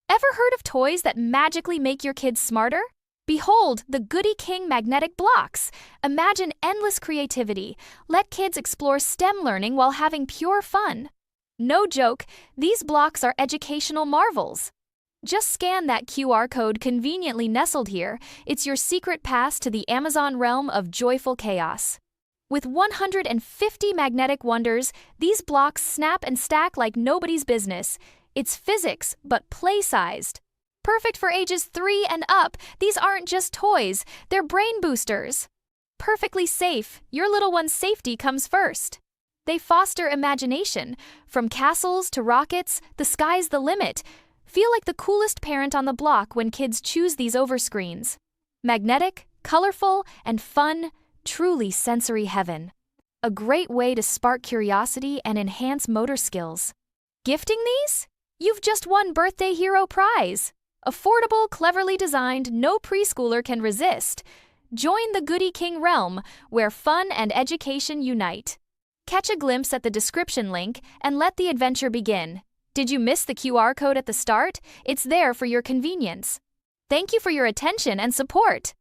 Ever heard of toys that magically make your kids smarter? Behold, the Goody King Magnetic Blocks. Imagine endless creativity. Let kids explore STEM learning while having pure fun. No joke, these blocks are educational marvels. Just scan that QR code conveniently nestled here. It's your secret pass to the Amazon realm of joyful chaos. With 150 magnetic wonders, these blocks snap and stack like nobody's business. It's physics, but play-sized. Perfect for ages 3 and up, these aren't just toys, they're brain boosters. Perfectly safe, your little one's safety comes first. They foster imagination. From castles to rockets, the sky's the limit. Feel like the coolest parent on the block when kids choose these overscreens. Magnetic, colorful, and fun, truly sensory heaven. A great way to spark curiosity and enhance motor skills. Gifting these? You've just won Birthday Hero prize. Affordable, cleverly designed, no preschooler can resist. Join the Goody King realm, where fun and education unite. Catch a glimpse at the description link and let the adventure begin. Did you miss the QR code at the start? It's there for your convenience. Thank you for your attention and support.